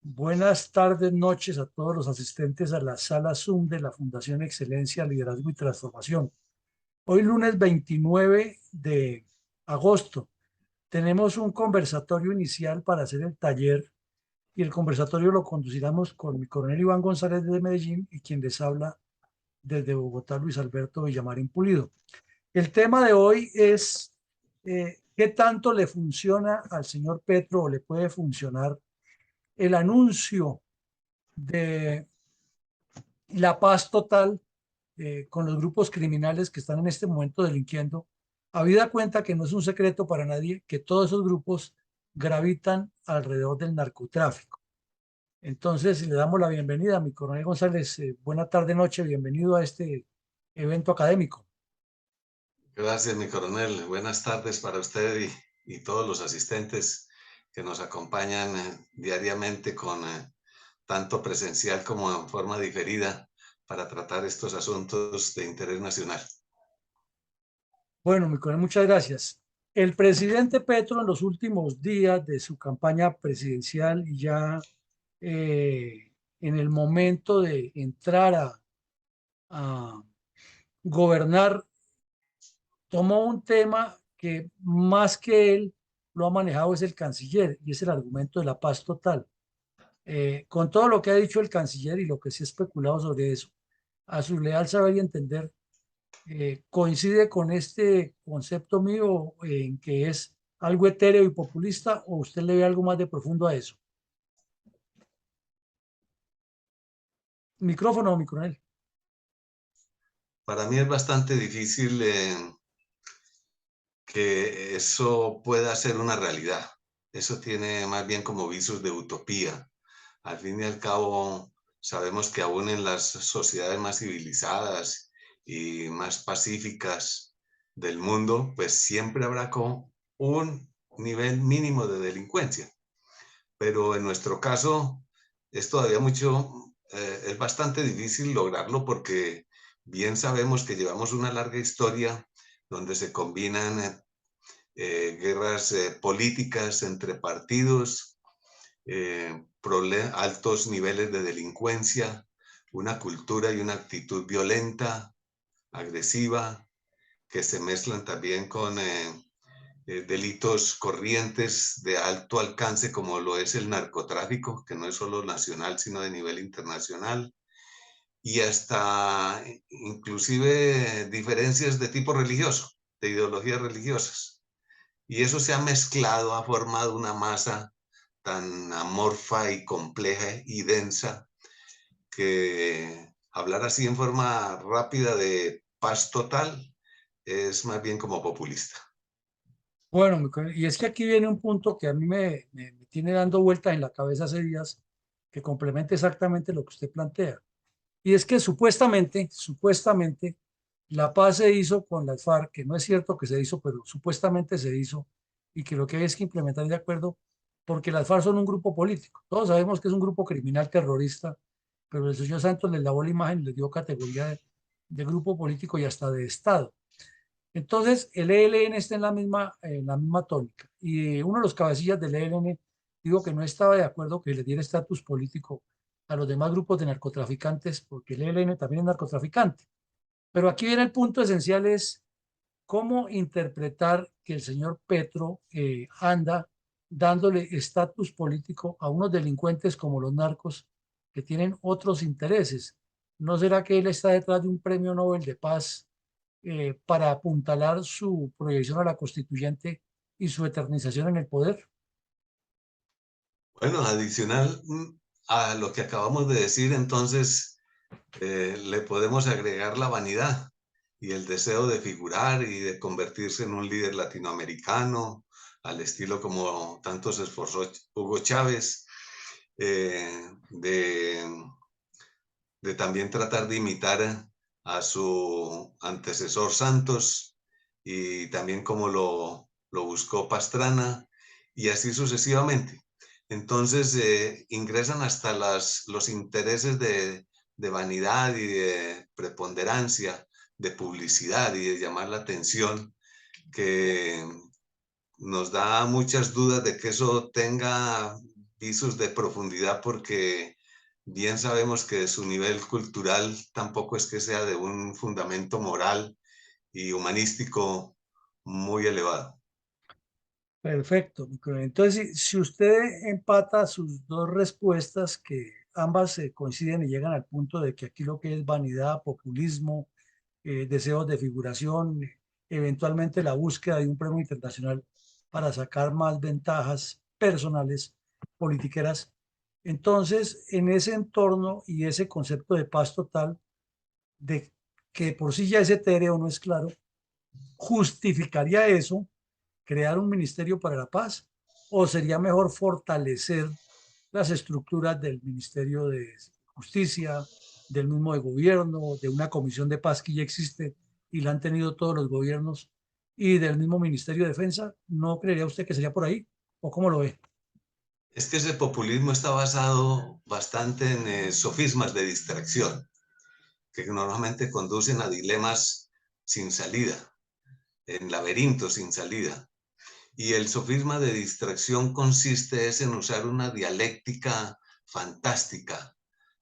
Buenas tardes, noches a todos los asistentes a la sala Zoom de la Fundación Excelencia, Liderazgo y Transformación. Hoy lunes 29 de agosto tenemos un conversatorio inicial para hacer el taller y el conversatorio lo conduciremos con mi coronel Iván González de Medellín y quien les habla desde Bogotá, Luis Alberto Villamarín Pulido. El tema de hoy es ¿qué tanto le funciona al señor Petro o le puede funcionar el anuncio de la paz total con los grupos criminales que están en este momento delinquiendo, habida cuenta que no es un secreto para nadie que todos esos grupos gravitan alrededor del narcotráfico? Entonces, le damos la bienvenida a mi coronel González. Buena tarde, noche, bienvenido a este evento académico. Gracias, mi coronel. Buenas tardes para usted y todos los asistentes que nos acompañan diariamente con tanto presencial como en forma diferida para tratar estos asuntos de interés nacional. Bueno, mi coronel, muchas gracias. El presidente Petro en los últimos días de su campaña presidencial y ya en el momento de entrar a gobernar, tomó un tema que más que él lo ha manejado es el canciller y es el argumento de la paz total. Con todo lo que ha dicho el canciller y lo que se ha especulado sobre eso, a su leal saber y entender, ¿coincide con este concepto mío en que es algo etéreo y populista o usted le ve algo más de profundo a eso? Micrófono, mi coronel. Para mí es bastante difícil que eso pueda ser una realidad. Eso tiene más bien como visos de utopía. Al fin y al cabo, sabemos que aún en las sociedades más civilizadas y más pacíficas del mundo, pues siempre habrá como un nivel mínimo de delincuencia. Pero en nuestro caso es todavía es bastante difícil lograrlo porque bien sabemos que llevamos una larga historia donde se combinan guerras políticas entre partidos, altos niveles de delincuencia, una cultura y una actitud violenta, agresiva, que se mezclan también con delitos corrientes de alto alcance como lo es el narcotráfico, que no es solo nacional, sino de nivel internacional, y hasta inclusive diferencias de tipo religioso, de ideologías religiosas. Y eso se ha mezclado, ha formado una masa tan amorfa y compleja y densa que hablar así en forma rápida de paz total es más bien como populista. Bueno, y es que aquí viene un punto que a mí me tiene dando vueltas en la cabeza hace días, que complementa exactamente lo que usted plantea. Y es que supuestamente, la paz se hizo con las FARC, que no es cierto que se hizo, pero supuestamente se hizo, y que lo que hay es que implementar de acuerdo, porque las FARC son un grupo político. Todos sabemos que es un grupo criminal terrorista, pero el señor Santos les lavó la imagen, les dio categoría de grupo político y hasta de Estado. Entonces, el ELN está en la misma tónica. Y uno de los cabecillas del ELN dijo que no estaba de acuerdo que le diera estatus político a los demás grupos de narcotraficantes, porque el ELN también es narcotraficante. Pero aquí viene el punto esencial, es cómo interpretar que el señor Petro anda dándole estatus político a unos delincuentes como los narcos que tienen otros intereses. ¿No será que él está detrás de un premio Nobel de Paz para apuntalar su proyección a la constituyente y su eternización en el poder? Bueno, adicional a lo que acabamos de decir, entonces le podemos agregar la vanidad y el deseo de figurar y de convertirse en un líder latinoamericano, al estilo como tanto se esforzó Hugo Chávez, de también tratar de imitar a su antecesor Santos y también como lo buscó Pastrana y así sucesivamente. Entonces ingresan hasta los intereses de vanidad y de preponderancia, de publicidad y de llamar la atención, que nos da muchas dudas de que eso tenga visos de profundidad porque bien sabemos que su nivel cultural tampoco es que sea de un fundamento moral y humanístico muy elevado. Perfecto, mi coronel. Entonces, si usted empata sus dos respuestas, que ambas coinciden y llegan al punto de que aquí lo que es vanidad, populismo, deseos de figuración, eventualmente la búsqueda de un premio internacional para sacar más ventajas personales, politiqueras. Entonces, en ese entorno y ese concepto de paz total, de que por sí ya es etéreo, no es claro, ¿justificaría eso crear un ministerio para la paz o sería mejor fortalecer las estructuras del Ministerio de Justicia, del mismo de gobierno, de una comisión de paz que ya existe y la han tenido todos los gobiernos y del mismo Ministerio de Defensa? ¿No creería usted que sería por ahí? ¿O cómo lo ve? Es que ese populismo está basado bastante en sofismas de distracción, que normalmente conducen a dilemas sin salida, en laberintos sin salida. Y el sofisma de distracción consiste es en usar una dialéctica fantástica,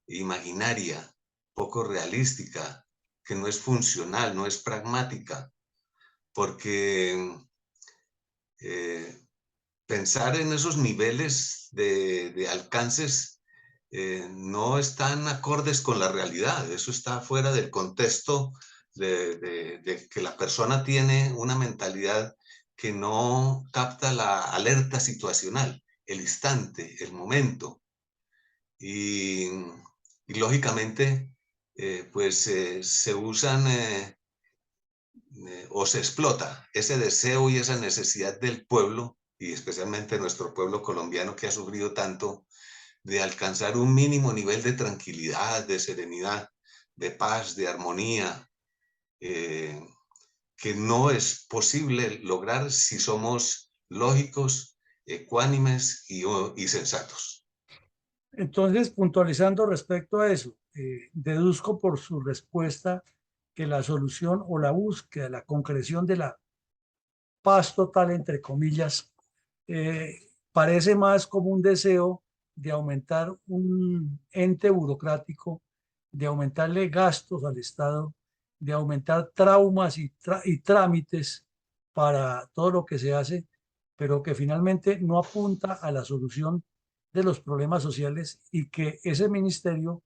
imaginaria, poco realística, que no es funcional, no es pragmática, porque pensar en esos niveles de alcances no están acordes con la realidad, eso está fuera del contexto de que la persona tiene una mentalidad que no capta la alerta situacional, el instante, el momento. Y, y lógicamente, pues se usan o se explota ese deseo y esa necesidad del pueblo, y especialmente nuestro pueblo colombiano que ha sufrido tanto, de alcanzar un mínimo nivel de tranquilidad, de serenidad, de paz, de armonía, eh, que no es posible lograr si somos lógicos, ecuánimes y sensatos. Entonces, puntualizando respecto a eso, deduzco por su respuesta que la solución o la búsqueda, la concreción de la paz total, entre comillas, parece más como un deseo de aumentar un ente burocrático, de aumentarle gastos al Estado, de aumentar traumas y trámites para todo lo que se hace, pero que finalmente no apunta a la solución de los problemas sociales y que ese ministerio,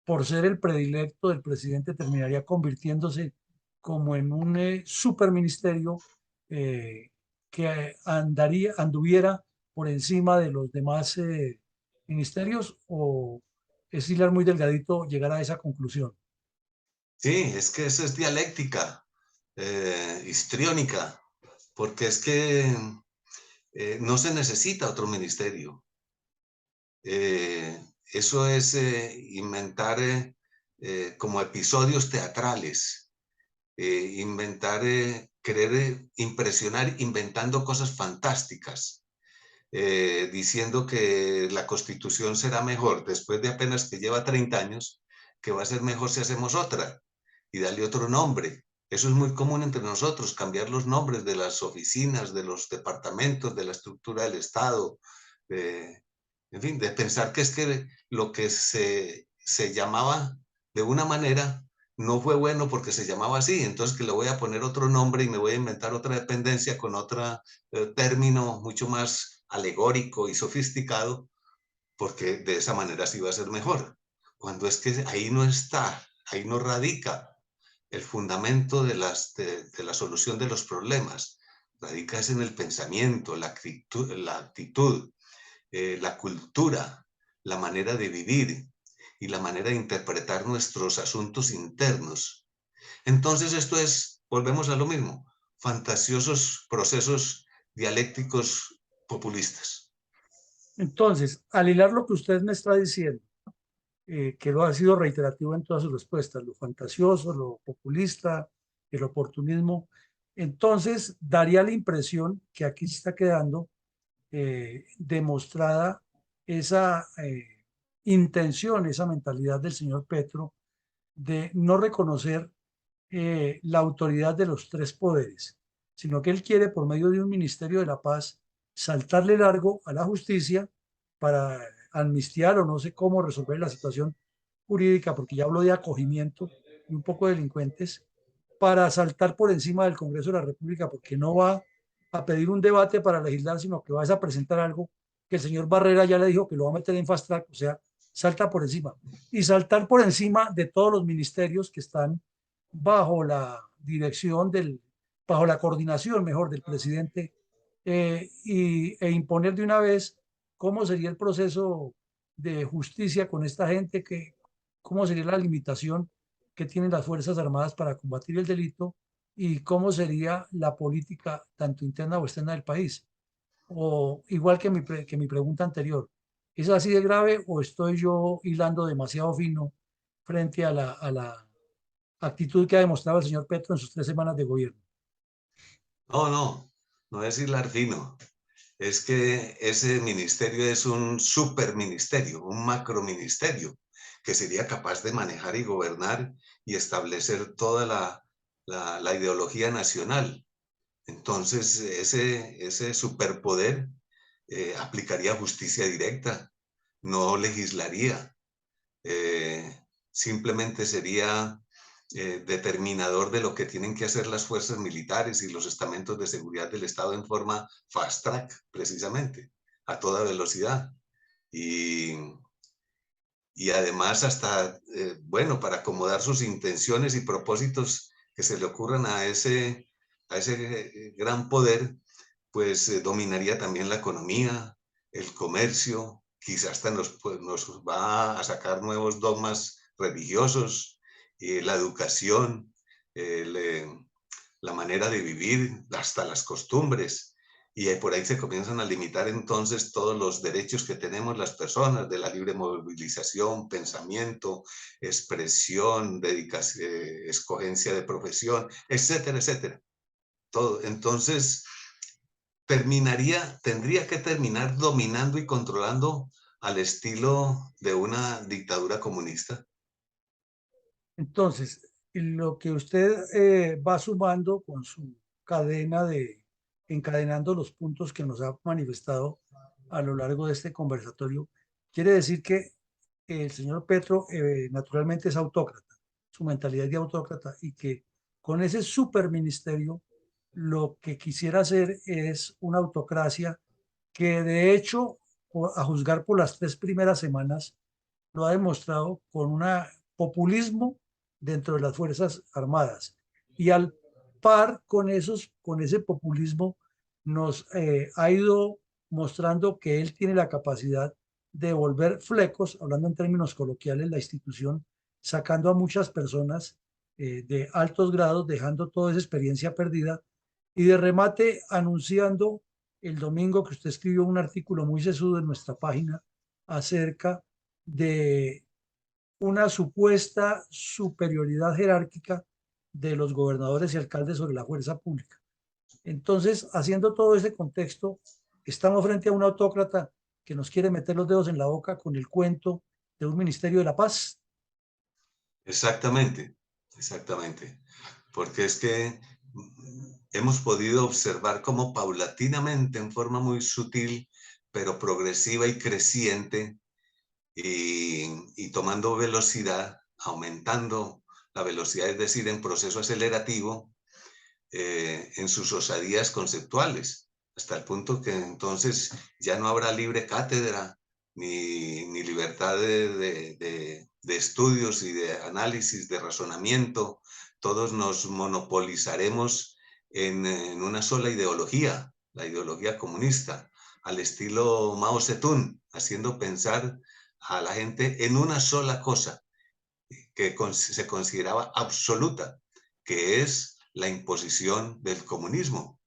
por ser el predilecto del presidente, terminaría convirtiéndose como en un superministerio eh, que anduviera por encima de los demás ministerios, o es hilar muy delgadito llegar a esa conclusión. Sí, es que eso es dialéctica, histriónica, porque es que no se necesita otro ministerio. Eso es inventar como episodios teatrales, inventar, querer impresionar inventando cosas fantásticas, diciendo que la constitución será mejor después de apenas que lleva 30 años, que va a ser mejor si hacemos otra y darle otro nombre. Eso es muy común entre nosotros, cambiar los nombres de las oficinas, de los departamentos, de la estructura del Estado, de, en fin, de pensar que es que lo que se llamaba de una manera no fue bueno porque se llamaba así, entonces que le voy a poner otro nombre y me voy a inventar otra dependencia con otro término mucho más alegórico y sofisticado, porque de esa manera sí va a ser mejor. Cuando es que ahí no está, ahí no radica el fundamento de la solución de los problemas. Radica es en el pensamiento, la actitud, la cultura, la manera de vivir y la manera de interpretar nuestros asuntos internos. Entonces esto es, volvemos a lo mismo, fantasiosos procesos dialécticos populistas. Entonces, al hilar lo que usted me está diciendo, que lo ha sido reiterativo en todas sus respuestas, lo fantasioso, lo populista, el oportunismo, entonces daría la impresión que aquí se está quedando demostrada esa intención, esa mentalidad del señor Petro de no reconocer la autoridad de los tres poderes, sino que él quiere, por medio de un Ministerio de la Paz, saltarle largo a la justicia para amnistiar o no sé cómo resolver la situación jurídica, porque ya hablo de acogimiento y un poco de delincuentes, para saltar por encima del Congreso de la República, porque no va a pedir un debate para legislar, sino que va a presentar algo que el señor Barrera ya le dijo que lo va a meter en fast track, o sea, salta por encima. Y saltar por encima de todos los ministerios que están bajo la dirección bajo la coordinación, mejor, del presidente, e imponer de una vez cómo sería el proceso de justicia con esta gente, cómo sería la limitación que tienen las Fuerzas Armadas para combatir el delito y cómo sería la política tanto interna o externa del país. O igual que que mi pregunta anterior, ¿es así de grave o estoy yo hilando demasiado fino frente a la actitud que ha demostrado el señor Petro en sus 3 semanas de gobierno? No, no, no es hilar fino. Es que ese ministerio es un superministerio, un macroministerio, que sería capaz de manejar y gobernar y establecer toda la ideología nacional. Entonces, ese superpoder aplicaría justicia directa, no legislaría, simplemente sería determinador de lo que tienen que hacer las fuerzas militares y los estamentos de seguridad del Estado en forma fast track, precisamente, a toda velocidad. Y, y además hasta, bueno, para acomodar sus intenciones y propósitos que se le ocurran a ese gran poder, pues dominaría también la economía, el comercio, quizás hasta nos va a sacar nuevos dogmas religiosos, la educación, el, la manera de vivir, hasta las costumbres. Y por ahí se comienzan a limitar entonces todos los derechos que tenemos las personas de la libre movilización, pensamiento, expresión, dedicación, escogencia de profesión, etcétera, etcétera. Todo. Entonces, tendría que terminar dominando y controlando al estilo de una dictadura comunista. Entonces, lo que usted va sumando con su cadena encadenando los puntos que nos ha manifestado a lo largo de este conversatorio, quiere decir que el señor Petro naturalmente es autócrata, su mentalidad es de autócrata y que con ese superministerio lo que quisiera hacer es una autocracia que de hecho, a juzgar por las 3 primeras semanas, lo ha demostrado con un populismo dentro de las Fuerzas Armadas. Y al par con ese populismo, nos ha ido mostrando que él tiene la capacidad de volver flecos, hablando en términos coloquiales, la institución, sacando a muchas personas de altos grados, dejando toda esa experiencia perdida y de remate anunciando el domingo que usted escribió un artículo muy sesudo en nuestra página acerca de una supuesta superioridad jerárquica de los gobernadores y alcaldes sobre la fuerza pública. Entonces, haciendo todo ese contexto, estamos frente a un autócrata que nos quiere meter los dedos en la boca con el cuento de un Ministerio de la Paz. Exactamente, exactamente. Porque es que hemos podido observar cómo paulatinamente, en forma muy sutil, pero progresiva y creciente, y tomando velocidad, aumentando la velocidad, es decir, en proceso acelerativo, en sus osadías conceptuales, hasta el punto que entonces ya no habrá libre cátedra ni libertad de estudios y de análisis, de razonamiento. Todos nos monopolizaremos en una sola ideología, la ideología comunista, al estilo Mao Zedong, haciendo pensar a la gente en una sola cosa que se consideraba absoluta, que es la imposición del comunismo,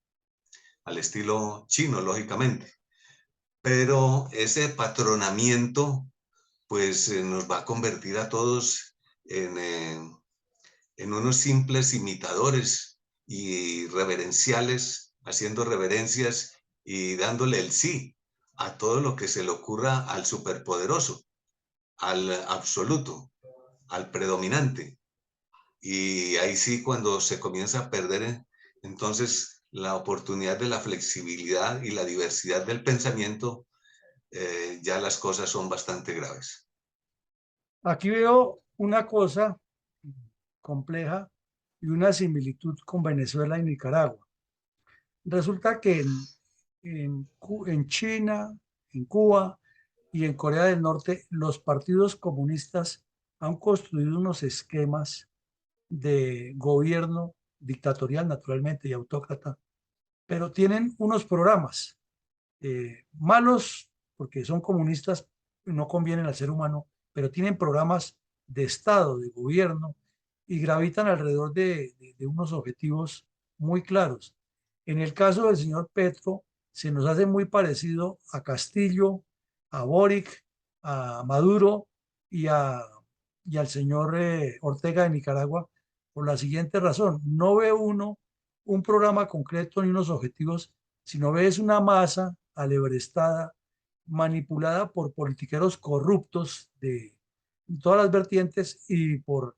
al estilo chino, lógicamente. Pero ese patronamiento, pues nos va a convertir a todos en unos simples imitadores y reverenciales, haciendo reverencias y dándole el sí a todo lo que se le ocurra al superpoderoso, al absoluto, al predominante. Y ahí sí, cuando se comienza a perder entonces la oportunidad de la flexibilidad y la diversidad del pensamiento, ya las cosas son bastante graves. Aquí veo una cosa compleja y una similitud con Venezuela y Nicaragua. Resulta que en China, en Cuba y en Corea del Norte, los partidos comunistas han construido unos esquemas de gobierno dictatorial, naturalmente, y autócrata, pero tienen unos programas malos porque son comunistas, no convienen al ser humano, pero tienen programas de Estado, de gobierno, y gravitan alrededor de unos objetivos muy claros. En el caso del señor Petro, se nos hace muy parecido a Castillo, a Boric, a Maduro y, y al señor Ortega de Nicaragua, por la siguiente razón. No ve uno un programa concreto ni unos objetivos, sino ves una masa alebrestada, manipulada por politiqueros corruptos de todas las vertientes y por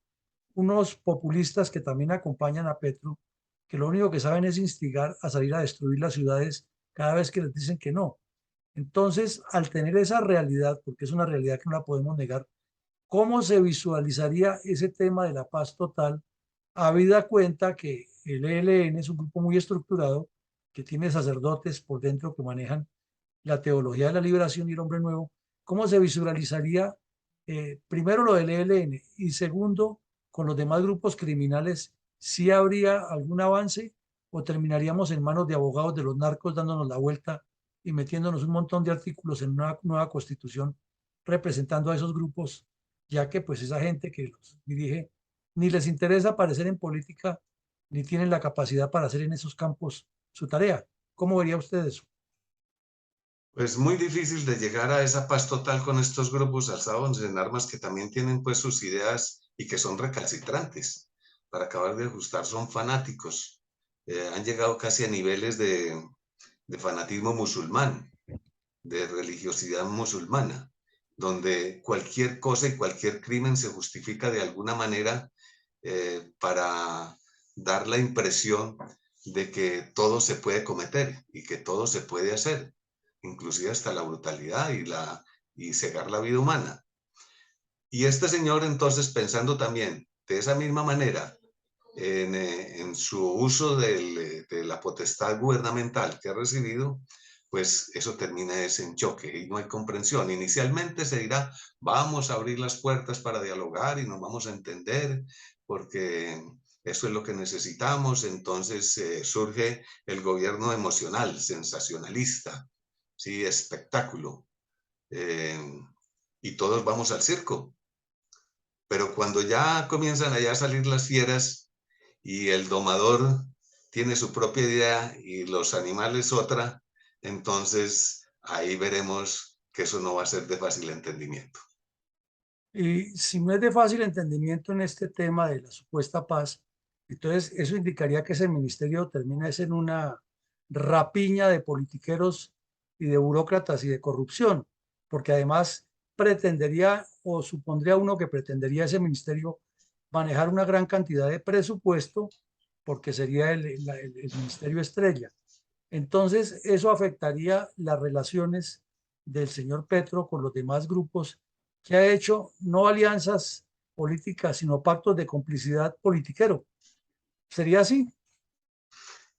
unos populistas que también acompañan a Petro, que lo único que saben es instigar a salir a destruir las ciudades cada vez que les dicen que no. Entonces, al tener esa realidad, porque es una realidad que no la podemos negar, ¿cómo se visualizaría ese tema de la paz total, habida cuenta que el ELN es un grupo muy estructurado, que tiene sacerdotes por dentro que manejan la teología de la liberación y el hombre nuevo? ¿Cómo se visualizaría primero lo del ELN y segundo, con los demás grupos criminales, si habría algún avance o terminaríamos en manos de abogados de los narcos dándonos la vuelta y metiéndonos un montón de artículos en una nueva constitución representando a esos grupos, ya que pues esa gente que los dirige ni les interesa aparecer en política ni tienen la capacidad para hacer en esos campos su tarea? ¿Cómo vería usted eso? Pues muy difícil de llegar a esa paz total con estos grupos alzados en armas que también tienen pues sus ideas y que son recalcitrantes. Para acabar de ajustar, son fanáticos. Han llegado casi a niveles de fanatismo musulmán, de religiosidad musulmana, donde cualquier cosa y cualquier crimen se justifica de alguna manera para dar la impresión de que todo se puede cometer y que todo se puede hacer, inclusive hasta la brutalidad y cegar la vida humana. Y este señor entonces, pensando también de esa misma manera en su uso de la potestad gubernamental que ha recibido, pues eso termina en choque y no hay comprensión. Inicialmente se dirá, vamos a abrir las puertas para dialogar y nos vamos a entender porque eso es lo que necesitamos. Entonces surge el gobierno emocional, sensacionalista, sí, espectáculo. eh, y todos vamos al circo. Pero cuando ya comienzan allá a salir las fieras y el domador tiene su propia idea y los animales otra, entonces ahí veremos que eso no va a ser de fácil entendimiento. Y si no es de fácil entendimiento en este tema de la supuesta paz, entonces eso indicaría que ese ministerio termina es en una rapiña de politiqueros y de burócratas y de corrupción, porque además pretendería o supondría uno que pretendería ese ministerio manejar una gran cantidad de presupuesto, porque sería el ministerio estrella. Entonces, eso afectaría las relaciones del señor Petro con los demás grupos que ha hecho no alianzas políticas, sino pactos de complicidad politiquero. ¿Sería así?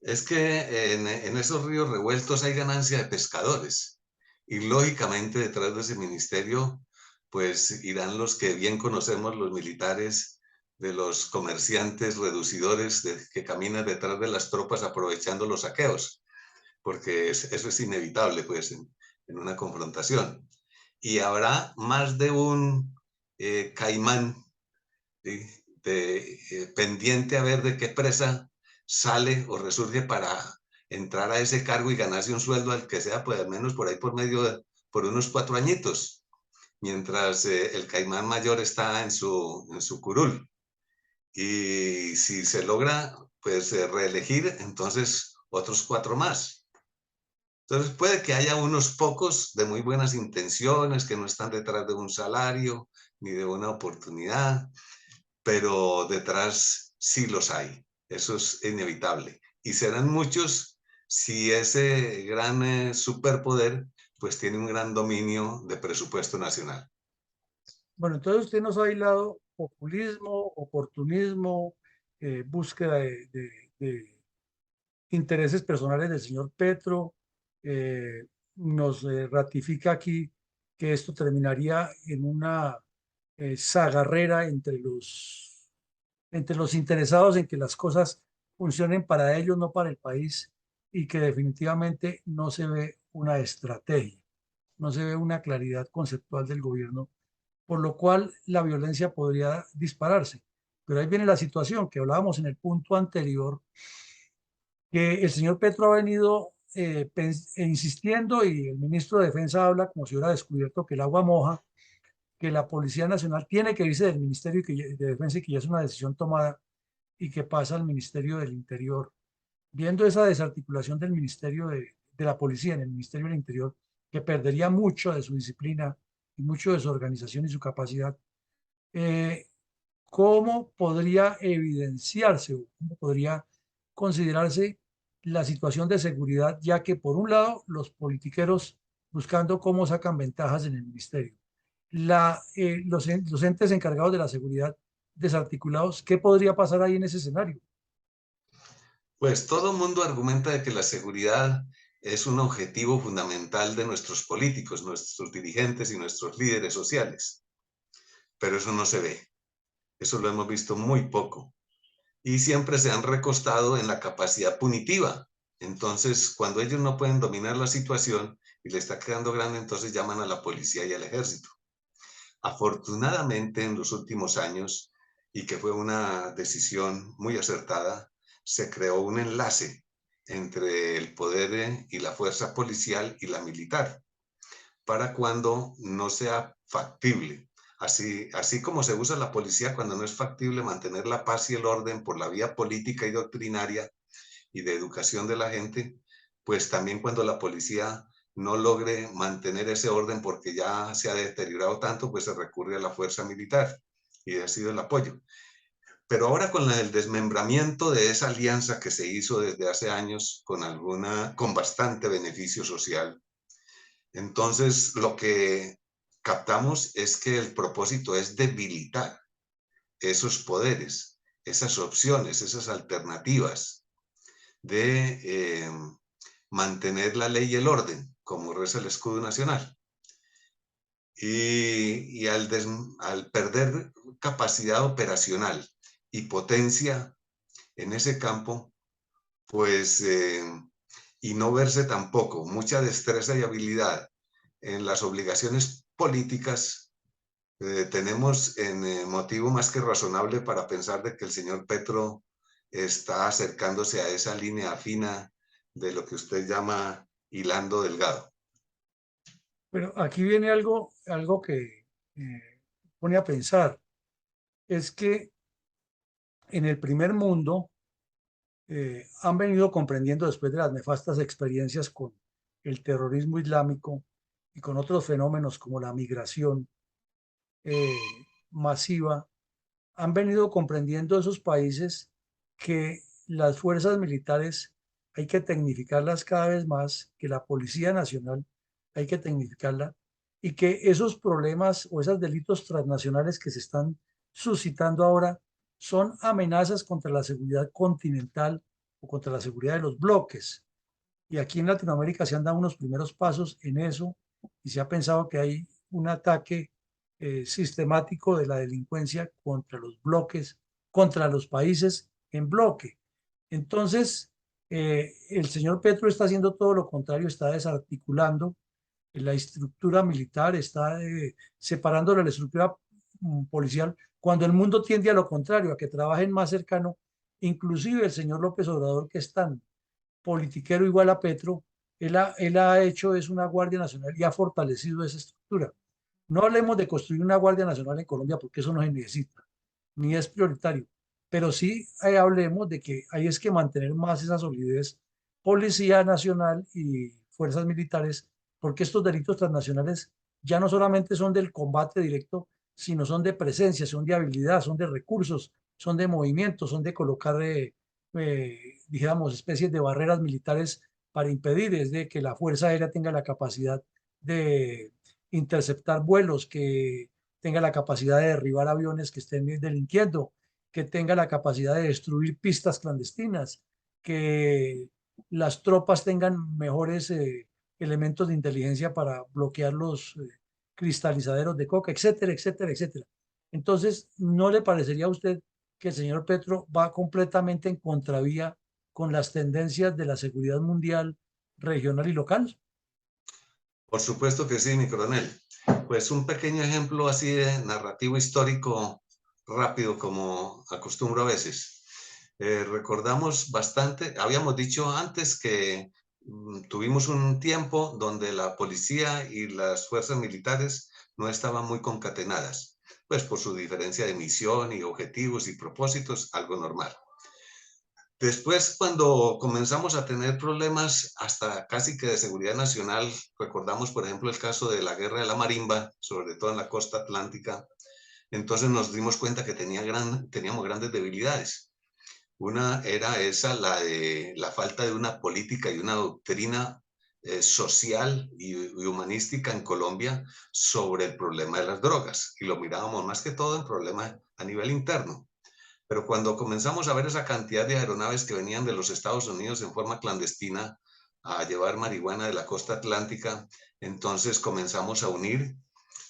Es que en esos ríos revueltos hay ganancia de pescadores y lógicamente detrás de ese ministerio pues irán los que bien conocemos, los militares, de los comerciantes reducidores que caminan detrás de las tropas aprovechando los saqueos, porque eso es inevitable pues en una confrontación. Y habrá más de un caimán ¿sí? Pendiente a ver de qué presa sale o resurge para entrar a ese cargo y ganarse un sueldo al que sea, pues al menos por ahí por unos 4 añitos, mientras el caimán mayor está en su curul. Y si se logra, pues reelegir, entonces otros 4 más. Entonces puede que haya unos pocos de muy buenas intenciones que no están detrás de un salario ni de una oportunidad, pero detrás sí los hay. Eso es inevitable. Y serán muchos si ese gran superpoder pues tiene un gran dominio de presupuesto nacional. Bueno, entonces usted nos ha aislado populismo, oportunismo, búsqueda de intereses personales del señor Petro, nos ratifica aquí que esto terminaría en una zagarrera entre los interesados en que las cosas funcionen para ellos, no para el país, y que definitivamente no se ve una estrategia, no se ve una claridad conceptual del gobierno, por lo cual la violencia podría dispararse. Pero ahí viene la situación que hablábamos en el punto anterior, que el señor Petro ha venido insistiendo y el ministro de Defensa habla como si hubiera descubierto que el agua moja, que la Policía Nacional tiene que irse del Ministerio de Defensa y que ya es una decisión tomada y que pasa al Ministerio del Interior. Viendo esa desarticulación del Ministerio de la Policía en el Ministerio del Interior, que perdería mucho de su disciplina y mucho de su organización y su capacidad, eh, ¿cómo podría evidenciarse o cómo podría considerarse la situación de seguridad, ya que por un lado los politiqueros buscando cómo sacan ventajas en el ministerio, los entes encargados de la seguridad desarticulados, ¿qué podría pasar ahí en ese escenario? Pues todo el mundo argumenta de que la seguridad es un objetivo fundamental de nuestros políticos, nuestros dirigentes y nuestros líderes sociales, pero eso no se ve, eso lo hemos visto muy poco. Y siempre se han recostado en la capacidad punitiva. Entonces, cuando ellos no pueden dominar la situación y le está quedando grande, entonces llaman a la policía y al ejército. Afortunadamente, en los últimos años, y que fue una decisión muy acertada, se creó un enlace entre el poder y la fuerza policial y la militar, para cuando no sea factible. Así como se usa la policía cuando no es factible mantener la paz y el orden por la vía política y doctrinaria y de educación de la gente, pues también cuando la policía no logre mantener ese orden porque ya se ha deteriorado tanto, pues se recurre a la fuerza militar y ha sido el apoyo. Pero ahora con el desmembramiento de esa alianza que se hizo desde hace años con bastante beneficio social, entonces lo que captamos es que el propósito es debilitar esos poderes, esas opciones, esas alternativas de mantener la ley y el orden, como reza el escudo nacional. Y al perder capacidad operacional y potencia en ese campo, pues, y no verse tampoco mucha destreza y habilidad en las obligaciones políticas, tenemos motivo más que razonable para pensar de que el señor Petro está acercándose a esa línea fina de lo que usted llama hilando delgado. Pero aquí viene algo que pone a pensar, es que en el primer mundo han venido comprendiendo después de las nefastas experiencias con el terrorismo islámico y con otros fenómenos como la migración masiva, han venido comprendiendo esos países que las fuerzas militares hay que tecnificarlas cada vez más, que la Policía Nacional hay que tecnificarla y que esos problemas o esos delitos transnacionales que se están suscitando ahora son amenazas contra la seguridad continental o contra la seguridad de los bloques. Y aquí en Latinoamérica se han dado unos primeros pasos en eso y se ha pensado que hay un ataque sistemático de la delincuencia contra los bloques, contra los países en bloque. Entonces, el señor Petro está haciendo todo lo contrario, está desarticulando la estructura militar, está separando la estructura policial, cuando el mundo tiende a lo contrario, a que trabajen más cercano. Inclusive el señor López Obrador, que es tan politiquero igual a Petro, él ha hecho es una Guardia Nacional y ha fortalecido esa estructura. No hablemos de construir una Guardia Nacional en Colombia porque eso no se necesita, ni es prioritario, pero sí hablemos de que hay es que mantener más esa solidez Policía Nacional y fuerzas militares, porque estos delitos transnacionales ya no solamente son del combate directo, sino son de presencia, son de habilidad, son de recursos, son de movimiento, son de colocar, digamos, especies de barreras militares para impedir es de que la Fuerza Aérea tenga la capacidad de interceptar vuelos, que tenga la capacidad de derribar aviones que estén delinquiendo, que tenga la capacidad de destruir pistas clandestinas, que las tropas tengan mejores elementos de inteligencia para bloquear los cristalizaderos de coca, etcétera, etcétera, etcétera. Entonces, ¿no le parecería a usted que el señor Petro va completamente en contravía con las tendencias de la seguridad mundial, regional y local? Por supuesto que sí, mi coronel. Pues un pequeño ejemplo así de narrativo histórico rápido como acostumbro a veces. Recordamos bastante, habíamos dicho antes que tuvimos un tiempo donde la policía y las fuerzas militares no estaban muy concatenadas, pues por su diferencia de misión y objetivos y propósitos, algo normal. Después, cuando comenzamos a tener problemas hasta casi que de seguridad nacional, recordamos, por ejemplo, el caso de la guerra de la marimba, sobre todo en la costa atlántica, entonces nos dimos cuenta que teníamos grandes debilidades. Una era esa, la de la falta de una política y una doctrina social y humanística en Colombia sobre el problema de las drogas. Y lo mirábamos más que todo en problemas a nivel interno. Pero cuando comenzamos a ver esa cantidad de aeronaves que venían de los Estados Unidos en forma clandestina a llevar marihuana de la costa atlántica, entonces comenzamos a unir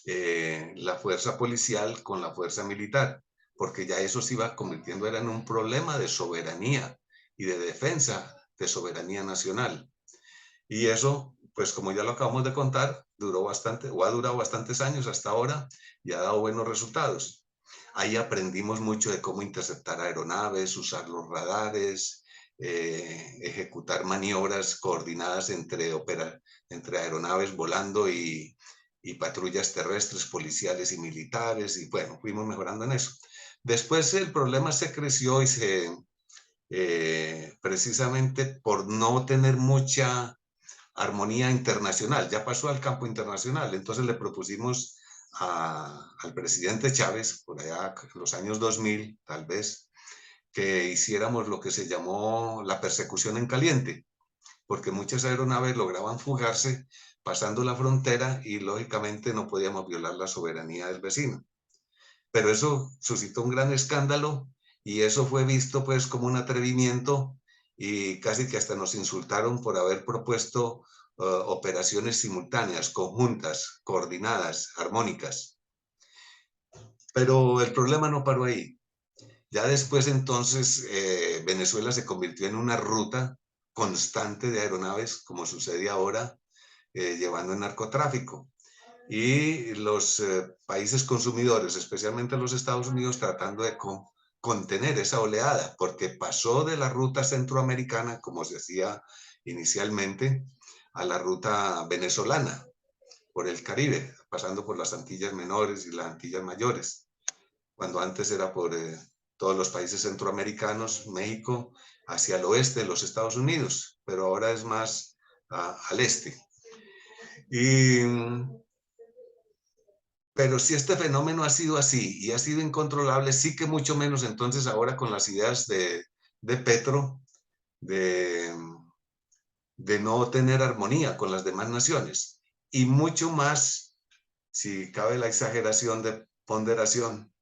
la fuerza policial con la fuerza militar, porque ya eso se iba convirtiendo era en un problema de soberanía y de defensa de soberanía nacional. Y eso, pues como ya lo acabamos de contar, duró bastante o ha durado bastantes años hasta ahora y ha dado buenos resultados. Ahí aprendimos mucho de cómo interceptar aeronaves, usar los radares, ejecutar maniobras coordinadas entre aeronaves volando y patrullas terrestres, policiales y militares, y bueno, fuimos mejorando en eso. Después el problema se creció y precisamente por no tener mucha armonía internacional, ya pasó al campo internacional, entonces le propusimos al presidente Chávez, por allá en los años 2000, tal vez, que hiciéramos lo que se llamó la persecución en caliente, porque muchas aeronaves lograban fugarse pasando la frontera y lógicamente no podíamos violar la soberanía del vecino. Pero eso suscitó un gran escándalo y eso fue visto pues como un atrevimiento y casi que hasta nos insultaron por haber propuesto operaciones simultáneas, conjuntas, coordinadas, armónicas. Pero el problema no paró ahí. Ya después entonces Venezuela se convirtió en una ruta constante de aeronaves, como sucede ahora, llevando el narcotráfico. Y los países consumidores, especialmente los Estados Unidos, tratando de contener esa oleada, porque pasó de la ruta centroamericana, como se hacía inicialmente, a la ruta venezolana, por el Caribe, pasando por las Antillas Menores y las Antillas Mayores, cuando antes era por todos los países centroamericanos, México, hacia el oeste de los Estados Unidos, pero ahora es más al este. Y pero si este fenómeno ha sido así y ha sido incontrolable, sí que mucho menos entonces ahora con las ideas de Petro de, de no tener armonía con las demás naciones. Y mucho más, si cabe la exageración de ponderación,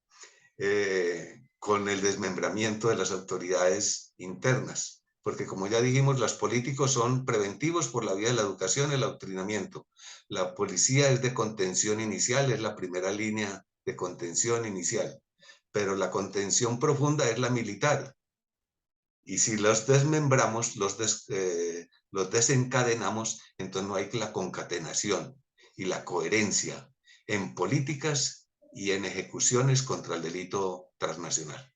con el desmembramiento de las autoridades internas. Porque como ya dijimos, los políticos son preventivos por la vía de la educación y el adoctrinamiento. La policía es de contención inicial, es la primera línea de contención inicial. Pero la contención profunda es la militar. Y si los desmembramos, los desencadenamos, entonces no hay la concatenación y la coherencia en políticas y en ejecuciones contra el delito transnacional.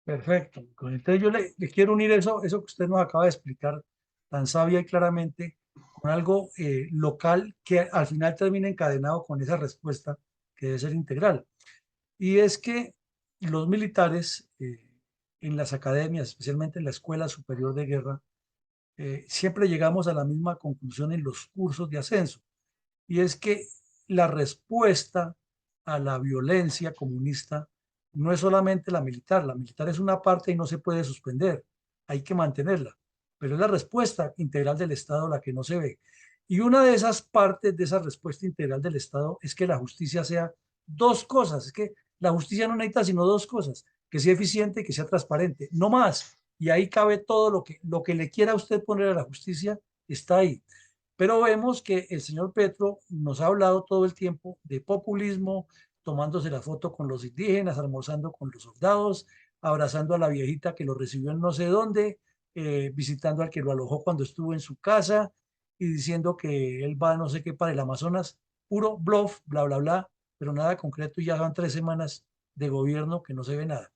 Perfecto. Entonces yo le quiero unir eso que usted nos acaba de explicar tan sabia y claramente con algo local que al final termina encadenado con esa respuesta que debe ser integral. Y es que los militares en las academias, especialmente en la Escuela Superior de Guerra, siempre llegamos a la misma conclusión en los cursos de ascenso. Y es que la respuesta a la violencia comunista no es solamente la militar es una parte y no se puede suspender, hay que mantenerla, pero es la respuesta integral del Estado la que no se ve. Y una de esas partes de esa respuesta integral del Estado es que la justicia sea dos cosas. Es que la justicia no necesita sino dos cosas, que sea eficiente y que sea transparente, no más. Y ahí cabe todo lo que le quiera usted poner a la justicia, está ahí. Pero vemos que el señor Petro nos ha hablado todo el tiempo de populismo, tomándose la foto con los indígenas, almorzando con los soldados, abrazando a la viejita que lo recibió en no sé dónde, visitando al que lo alojó cuando estuvo en su casa y diciendo que él va a no sé qué para el Amazonas, puro bluff, bla, bla, bla, pero nada concreto y ya van 3 semanas de gobierno que no se ve nada.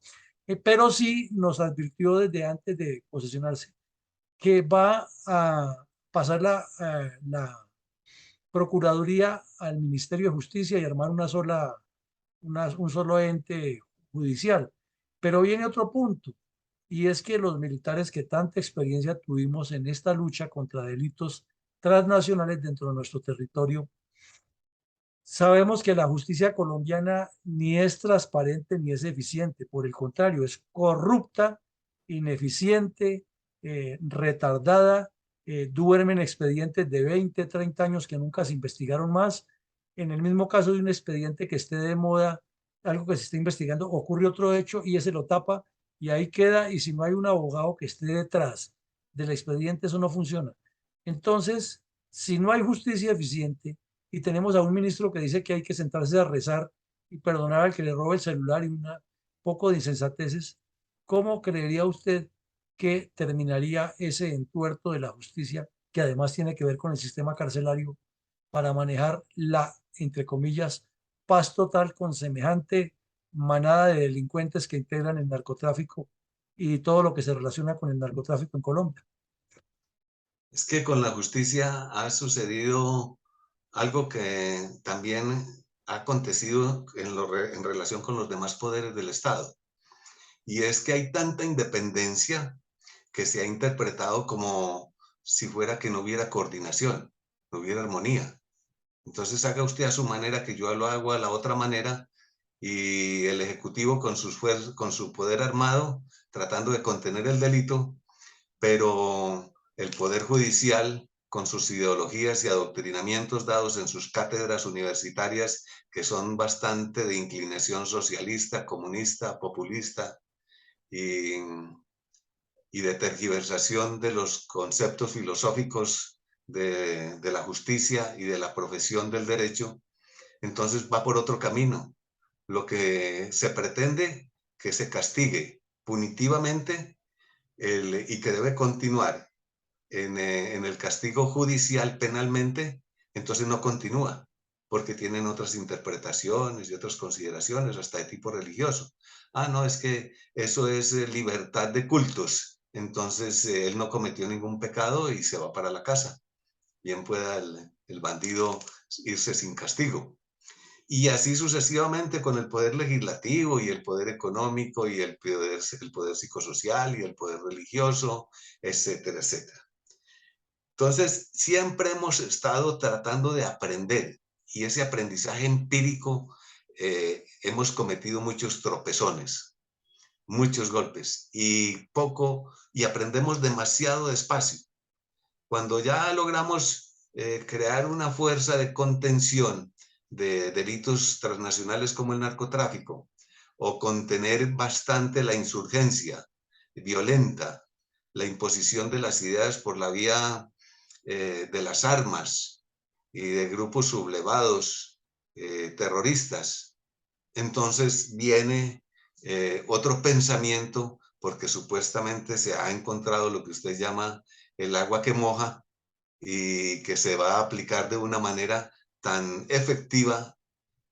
Pero sí nos advirtió desde antes de posesionarse que va a pasar la Procuraduría al Ministerio de Justicia y armar un solo ente judicial. Pero viene otro punto, y es que los militares que tanta experiencia tuvimos en esta lucha contra delitos transnacionales dentro de nuestro territorio, sabemos que la justicia colombiana ni es transparente ni es eficiente, por el contrario, es corrupta, ineficiente, retardada, duermen expedientes de 20, 30 años que nunca se investigaron más. En el mismo caso de un expediente que esté de moda, algo que se esté investigando, ocurre otro hecho y ese lo tapa y ahí queda, y si no hay un abogado que esté detrás del expediente, eso no funciona. Entonces, si no hay justicia eficiente, y tenemos a un ministro que dice que hay que sentarse a rezar y perdonar al que le roba el celular y un poco de insensateces, ¿cómo creería usted que terminaría ese entuerto de la justicia, que además tiene que ver con el sistema carcelario, para manejar la, entre comillas, paz total con semejante manada de delincuentes que integran el narcotráfico y todo lo que se relaciona con el narcotráfico en Colombia? Es que con la justicia ha sucedido algo que también ha acontecido en relación con los demás poderes del Estado. Y es que hay tanta independencia que se ha interpretado como si fuera que no hubiera coordinación, no hubiera armonía. Entonces haga usted a su manera, que yo lo hago a la otra manera, y el Ejecutivo con su poder armado tratando de contener el delito, pero el Poder Judicial con sus ideologías y adoctrinamientos dados en sus cátedras universitarias, que son bastante de inclinación socialista, comunista, populista, y, y de tergiversación de los conceptos filosóficos de la justicia y de la profesión del derecho, entonces va por otro camino. Lo que se pretende que se castigue punitivamente y que debe continuar en el castigo judicial penalmente, entonces no continúa, porque tienen otras interpretaciones y otras consideraciones, hasta de tipo religioso. Ah, no, es que eso es libertad de cultos, entonces él no cometió ningún pecado y se va para la casa. Bien pueda el bandido irse sin castigo. Y así sucesivamente con el poder legislativo y el poder económico y el poder psicosocial y el poder religioso, etcétera, etcétera. Entonces, siempre hemos estado tratando de aprender y ese aprendizaje empírico hemos cometido muchos tropezones, muchos golpes y aprendemos demasiado despacio. Cuando ya logramos crear una fuerza de contención de delitos transnacionales como el narcotráfico o contener bastante la insurgencia violenta, la imposición de las ideas por la vía de las armas y de grupos sublevados terroristas, entonces viene otro pensamiento porque supuestamente se ha encontrado lo que usted llama el agua que moja y que se va a aplicar de una manera tan efectiva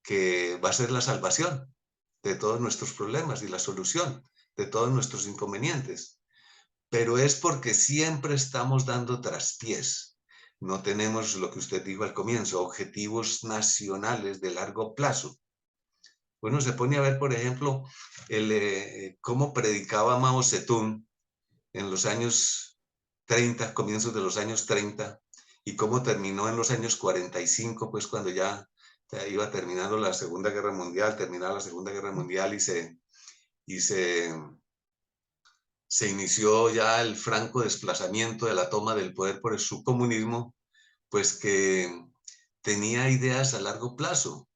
que va a ser la salvación de todos nuestros problemas y la solución de todos nuestros inconvenientes. Pero es porque siempre estamos dando traspiés. No tenemos lo que usted dijo al comienzo, objetivos nacionales de largo plazo. Uno se pone a ver, por ejemplo, cómo predicaba Mao Zedong en los años 30, comienzos de los años 30, y cómo terminó en los años 45, pues cuando ya iba terminando la Segunda Guerra Mundial, terminaba la Segunda Guerra Mundial y se inició ya el franco desplazamiento de la toma del poder por el subcomunismo, pues que tenía ideas a largo plazo,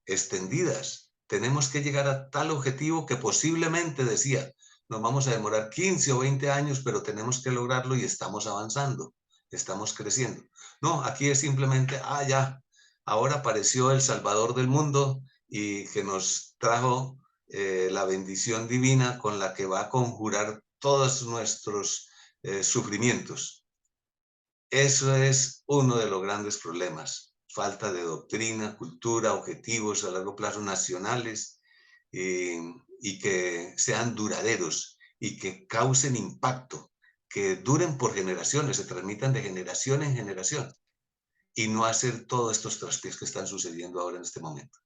extendidas. Tenemos que llegar a tal objetivo que posiblemente, decía, nos vamos a demorar 15 o 20 años, pero tenemos que lograrlo y estamos avanzando, estamos creciendo. No, aquí es simplemente, ya, ahora apareció el Salvador del mundo y que nos trajo la bendición divina con la que va a conjurar todos nuestros sufrimientos. Eso es uno de los grandes problemas. Falta de doctrina, cultura, objetivos a largo plazo nacionales y que sean duraderos y que causen impacto, que duren por generaciones, se transmitan de generación en generación y no hacer todos estos traspiés que están sucediendo ahora en este momento.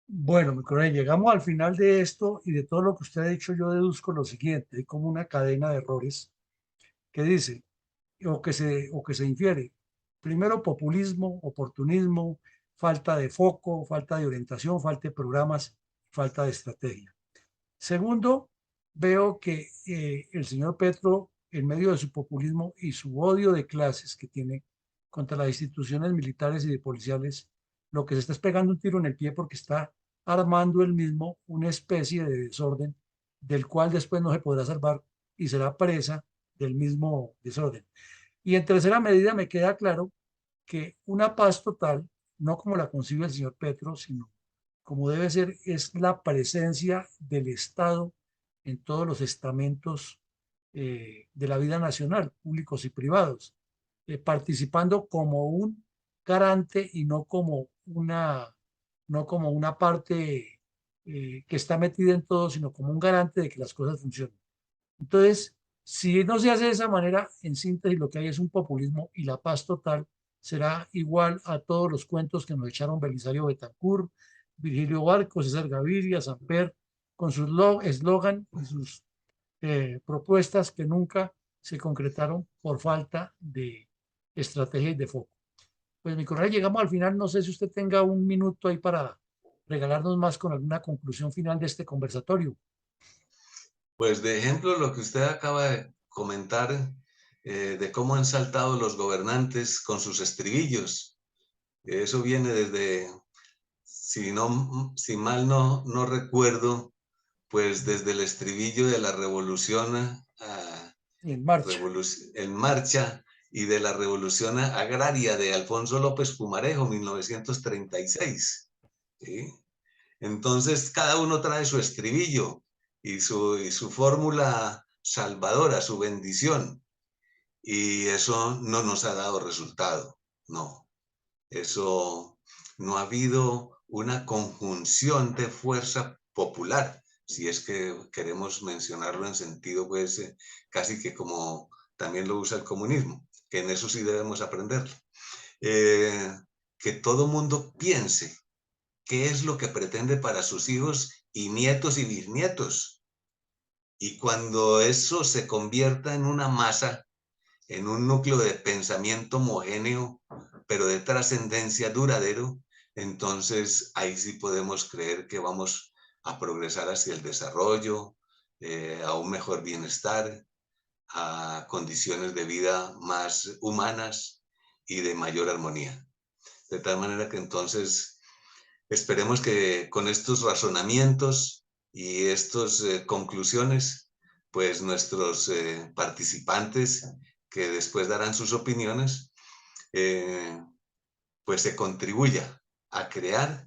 Bueno, mi coronel, llegamos al final de esto y de todo lo que usted ha dicho, yo deduzco lo siguiente: hay como una cadena de errores que dice, o que se infiere. Primero, populismo, oportunismo, falta de foco, falta de orientación, falta de programas, falta de estrategia. Segundo, veo que el señor Petro, en medio de su populismo y su odio de clases que tiene contra las instituciones militares y de policiales, lo que se está es pegando un tiro en el pie porque está armando él mismo una especie de desorden del cual después no se podrá salvar y será presa del mismo desorden. Y en tercera medida me queda claro que una paz total, no como la concibe el señor Petro, sino como debe ser, es la presencia del Estado en todos los estamentos de la vida nacional, públicos y privados, participando como un garante y no como una parte que está metida en todo, sino como un garante de que las cosas funcionen. Entonces, si no se hace de esa manera, en síntesis lo que hay es un populismo y la paz total será igual a todos los cuentos que nos echaron Belisario Betancur, Virgilio Barco, César Gaviria, Samper, con sus eslogan y sus propuestas que nunca se concretaron por falta de estrategia y de foco. Pues mi coronel, llegamos al final. No sé si usted tenga un minuto ahí para regalarnos más con alguna conclusión final de este conversatorio. Pues de ejemplo, lo que usted acaba de comentar de cómo han saltado los gobernantes con sus estribillos. Eso viene desde, si mal no recuerdo, pues desde el estribillo de la revolución En marcha. en marcha y de la revolución agraria de Alfonso López Pumarejo, 1936. ¿Sí? Entonces, cada uno trae su estribillo y su fórmula salvadora, su bendición. Y eso no nos ha dado resultado, no. Eso no ha habido una conjunción de fuerza popular, si es que queremos mencionarlo en sentido, pues, casi que como también lo usa el comunismo, que en eso sí debemos aprenderlo. Eh, que todo mundo piense qué es lo que pretende para sus hijos y nietos y bisnietos. Y cuando eso se convierta en una masa, en un núcleo de pensamiento homogéneo, pero de trascendencia duradero, entonces ahí sí podemos creer que vamos a progresar hacia el desarrollo, a un mejor bienestar, a condiciones de vida más humanas y de mayor armonía. De tal manera que entonces esperemos que con estos razonamientos y estas conclusiones, pues nuestros participantes que después darán sus opiniones, eh, pues se contribuya a crear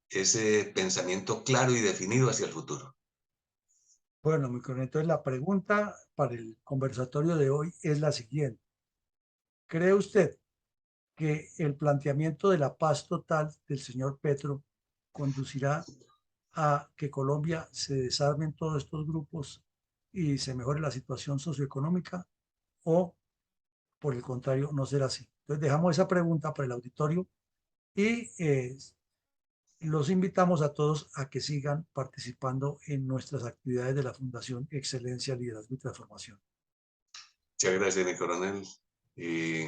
ese pensamiento claro y definido hacia el futuro. Bueno, mi coronel, entonces la pregunta para el conversatorio de hoy es la siguiente. ¿Cree usted que el planteamiento de la paz total del señor Petro conducirá a que Colombia se desarmen todos estos grupos y se mejore la situación socioeconómica, o por el contrario no será así? Entonces dejamos esa pregunta para el auditorio y los invitamos a todos a que sigan participando en nuestras actividades de la Fundación Excelencia, Liderazgo y Transformación. Muchas gracias, mi coronel. Y